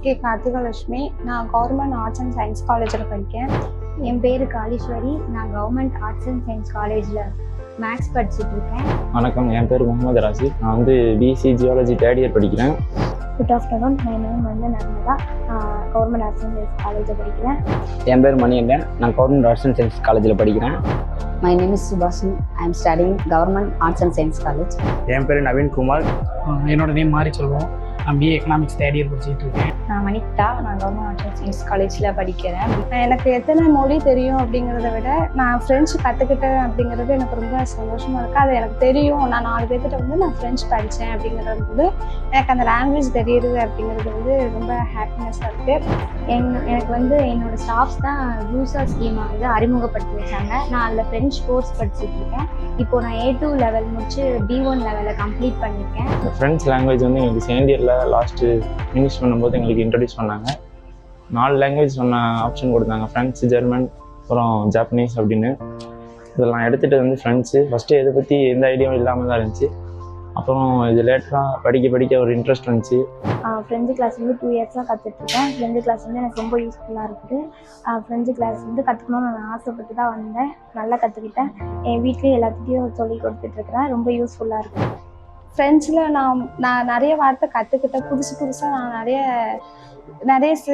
K கார்த்திகலட்சுமி. நான் government arts and science காலேஜில் படிக்கேன். என் பேர் காளீஸ்வரி. நான் கவர்மெண்ட் ஆர்ட்ஸ் அண்ட் சயின்ஸ் காலேஜில் மேக்ஸ் படிச்சுட்டு இருக்கேன். வணக்கம், என் பேர் முகமது ராசி. நான் வந்து பிஎஸ்சி ஜியாலஜி தேர்ட் இயர் படிக்கிறேன். Good afternoon. மை நேம் வந்து Narmada. Government arts and science காலேஜில் படிக்கிறேன். என் பேர் மணிகண்டன். நான் கவர்மெண்ட் ஆர்ட்ஸ் அண்ட் சயின்ஸ் காலேஜில் படிக்கிறேன். My name is Subhasini. I am studying Government Arts and Science College. என் பேர் நவீன் குமார். என்னோட நேம் மாறி சொல்லுவோம். நான் பிஏ எக்கனாமிக்ஸ் தேர்ட் இயர் படிச்சுட்டு இருக்கேன். நான் வனிதா. நான் கவர்மெண்ட் ஆர்ட்ஸ் அண்ட் சயின்ஸ் காலேஜில் படிக்கிறேன். எனக்கு எத்தனை மொழி தெரியும் அப்படிங்கிறத விட நான் ஃப்ரெஞ்சு கற்றுக்கிட்டேன் அப்படிங்கிறது எனக்கு ரொம்ப சந்தோஷமாக இருக்குது. அது எனக்கு தெரியும். நான் 4 பேர்கிட்ட வந்து நான் ஃப்ரெஞ்சு படித்தேன் அப்படிங்கிறது வந்து எனக்கு அந்த லாங்குவேஜ் தெரியுது அப்படிங்கிறது வந்து ரொம்ப ஹாப்பினஸ்ஸாக இருக்குது. எனக்கு வந்து என்னோடய ஸ்டாஃப்ஸ் தான் ரூசா ஸ்கீமை வந்து அறிமுகப்படுத்தி வச்சாங்க. நான் அதில் ஃப்ரெஞ்ச் கோர்ஸ் படிச்சுட்டு இருக்கேன். இப்போது நான் A2 லெவல் முடிச்சு B1 லெவலில் கம்ப்ளீட் பண்ணியிருக்கேன். இந்த ஃப்ரெண்ட்ஸ் லாங்குவேஜ் வந்து எங்களுக்கு செகண்ட் இயரில் லாஸ்ட்டு ஃபினிஷ் பண்ணும்போது எங்களுக்கு இன்ட்ரடியூஸ் பண்ணாங்க. 4 லாங்குவேஜ் சொன்ன ஆப்ஷன் கொடுத்தாங்க, ஃப்ரெஞ்சு, ஜெர்மன், அப்புறம் ஜாப்பனீஸ் அப்படின்னு. இதெல்லாம் எடுத்துகிட்டு வந்து ஃப்ரெண்ட்ஸு ஃபஸ்ட்டு இதை பற்றி எந்த ஐடியாவும் இல்லாமல் தான் இருந்துச்சு. அப்புறம் இது லேட்டராக படிக்க ஒரு இன்ட்ரெஸ்ட் வந்துச்சு. ஃப்ரெஞ்சு கிளாஸ் வந்து 2 இயர்ஸாக கற்றுட்ருக்கேன். ஃப்ரெஞ்சு கிளாஸ் வந்து எனக்கு ரொம்ப யூஸ்ஃபுல்லாக இருக்குது. ஃப்ரெஞ்சு கிளாஸ் வந்து கற்றுக்கணும்னு நான் ஆசைப்பட்டு தான் வந்தேன். நல்லா கற்றுக்கிட்டேன். என் வீட்லேயும் எல்லாத்துட்டையும் சொல்லி கொடுத்துட்ருக்குறேன். ரொம்ப யூஸ்ஃபுல்லாக இருக்குது. ஃப்ரெஞ்சில் நான் நிறைய வார்த்தை கற்றுக்கிட்டேன். புதுசாக நான் நிறைய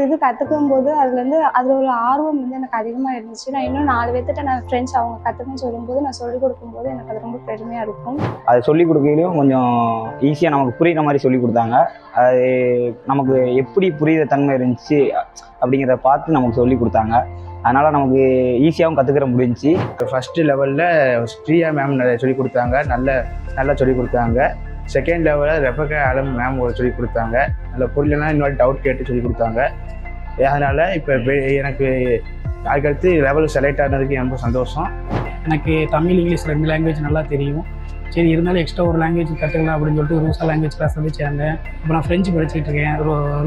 இது கற்றுக்கும் போது அதில் ஒரு ஆர்வம் வந்து எனக்கு அதிகமாக இருந்துச்சு. நான் இன்னும் 4 பேர்த்திட்ட நான் ஃப்ரெண்ட்ஸ் அவங்க கற்றுக்கணும்னு சொல்லும்போது நான் சொல்லிக் கொடுக்கும்போது எனக்கு அது ரொம்ப பெருமையாக இருக்கும். அதை சொல்லிக் கொடுக்கையிலையும் கொஞ்சம் ஈஸியாக நமக்கு புரிகிற மாதிரி சொல்லி கொடுத்தாங்க. அது நமக்கு எப்படி புரிகிற தன்மை இருந்துச்சு அப்படிங்கிறத பார்த்து நமக்கு சொல்லி கொடுத்தாங்க. அதனால் நமக்கு ஈஸியாகவும் கற்றுக்கிற முடிஞ்சிச்சு. ஃபஸ்ட்டு லெவலில் ஸ்ரீயா மேம் சொல்லிக் கொடுத்தாங்க. நல்லா சொல்லிக் கொடுத்தாங்க. செகண்ட் லெவலில் ரெபக்கா ஆடம் மேம் சொல்லிக் கொடுத்தாங்க. நல்ல பொருளெல்லாம் இன்னொரு டவுட் கேட்டு சொல்லிக் கொடுத்தாங்க. அதனால் இப்போ எனக்கு அதுக்கடுத்து லெவலில் செலக்ட் ஆனதுக்கு ரொம்ப சந்தோஷம். எனக்கு தமிழ், இங்கிலீஷ் 2 லாங்குவேஜ் நல்லா தெரியும். சரி, இருந்தாலும் எக்ஸ்ட்ரா ஒரு லாங்குவேஜ் கற்றுக்கலாம் அப்படின்னு சொல்லிட்டு ரூசா லாங்குவேஜ் கிளாஸ் வந்து சேர்ந்தேன். இப்போ நான் ஃப்ரெஞ்சு படிச்சுட்டு இருக்கேன்.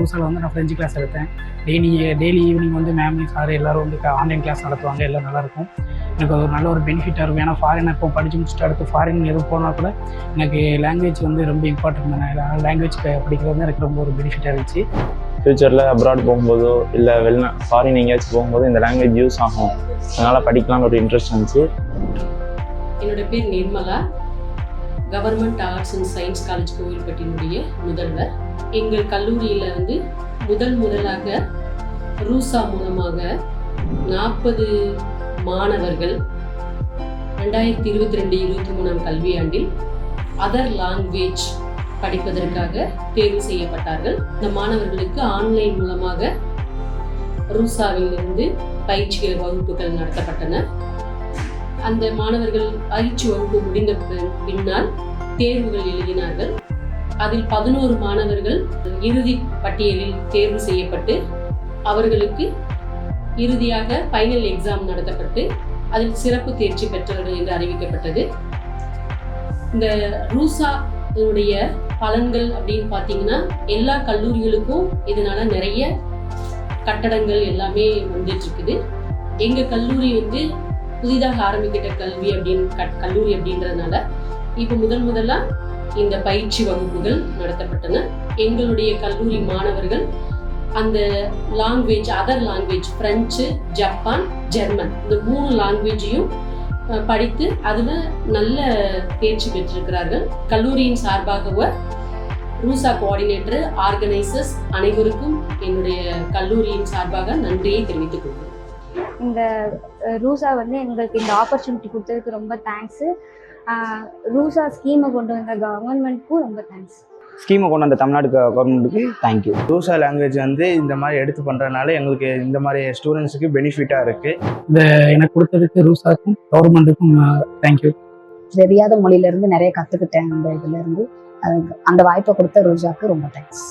ரூசாவில் வந்து நான் ஃப்ரெஞ்சு கிளாஸ் எடுத்தேன். டெய்லி ஈவினிங் வந்து மேம், சார் எல்லோரும் வந்து ஆன்லைன் கிளாஸ் நடத்துவாங்க. எல்லாம் நல்லாயிருக்கும். எனக்கு ஒரு நல்ல ஒரு பெனிஃபிட்டாக இருக்கும். ஏன்னா ஃபாரின் இப்போ படித்து முடிச்சுட்டு அடுத்து ஃபாரின் எதுவும் போனால் கூட எனக்கு லாங்குவேஜ் வந்து ரொம்ப இம்பார்ட்டன்ட் தானே. அதனால் லாங்குவேஜ் படிக்கிறது வந்து எனக்கு ரொம்ப ஒரு பெனிஃபிட்டாக இருந்துச்சு. ஃப்யூச்சரில் அப்ராட் போகும்போதோ இல்லை ஃபாரின் எங்கேயாச்சும் போகும்போது இந்த லாங்குவேஜ் யூஸ் ஆகும். அதனால் படிக்கலாம்னு ஒரு இன்ட்ரெஸ்ட் இருந்துச்சு. என்னோட பேர் Nirmala. Government arts and science college கோவில்பட்டினுடைய முதல்வர். எங்கள் கல்லூரியில் வந்து முதலாக ரூசா மூலமாக 40 மாணவர்கள் 2022-23 கல்வியாண்டில் அதர் லாங்குவேஜ் படிப்பதற்காக தேர்வு செய்யப்பட்டார்கள். இந்த மாணவர்களுக்கு ஆன்லைன் மூலமாக ரூசாவிலிருந்து பயிற்சி வகுப்புகள் நடத்தப்பட்டன. அந்த மாணவர்கள் பயிற்சி வகுப்பு முடிந்த பின்னால் தேர்வுகள் எழுதினார்கள். அதில் 11 மாணவர்கள் இறுதி பட்டியலில் தேர்வு செய்யப்பட்டு அவர்களுக்கு இறுதியாக ஃபைனல் எக்ஸாம் நடத்தப்பட்டு அதில் சிறப்பு தேர்ச்சி பெற்றவர்கள் என்று அறிவிக்கப்பட்டது. இந்த ரூசாவுடைய பலன்கள் அப்படின்னு பார்த்தீங்கன்னா எல்லா கல்லூரிகளுக்கும் இதனால நிறைய கட்டடங்கள் எல்லாமே வந்துட்டு இருக்குது. எங்கள் கல்லூரி வந்து புதிதாக ஆரம்பிக்கிட்ட கல்லூரி அப்படின்றதுனால இப்போ முதலாக இந்த பயிற்சி வகுப்புகள் நடத்தப்பட்டன. எங்களுடைய கல்லூரி மாணவர்கள் அந்த other language French, Japan, German இந்த 3 லாங்குவேஜையும் படித்து அதில் நல்ல தேர்ச்சி பெற்றிருக்கிறார்கள். கல்லூரியின் சார்பாக ரூசா கோஆர்டினேட்டர், ஆர்கனைசர்ஸ் அனைவருக்கும் என்னுடைய கல்லூரியின் சார்பாக நன்றியை தெரிவித்துக் கொள்கிறேன். இந்த ரூசா வந்து எங்களுக்கு இந்த ஆப்பர்ச்சுனிட்டி கொடுத்ததுக்கு ரொம்ப தேங்க்ஸு. ரூசா ஸ்கீமை கொண்டு வந்த கவர்மெண்ட்டுக்கும் ரொம்ப தேங்க்ஸ். ஸ்கீமை கொண்டு வந்த தமிழ்நாடு கவர்மெண்ட்டுக்கு தேங்க்யூ. ரூசா லாங்குவேஜ் வந்து இந்த மாதிரி எடுத்து பண்ணுறதுனால எங்களுக்கு இந்த மாதிரி ஸ்டூடெண்ட்ஸுக்கு பெனிஃபிட்டாக இருக்குது. இந்த எனக்கு கொடுத்ததுக்கு ரூசாக்கும் கவர்மெண்ட்டுக்கும் தேங்க்யூ. தெரியாத மொழியிலேருந்து நிறைய கற்றுக்கிட்டேன். அந்த இதுலேருந்து அந்த வாய்ப்பை கொடுத்த ரூசாவுக்கு ரொம்ப தேங்க்ஸ்.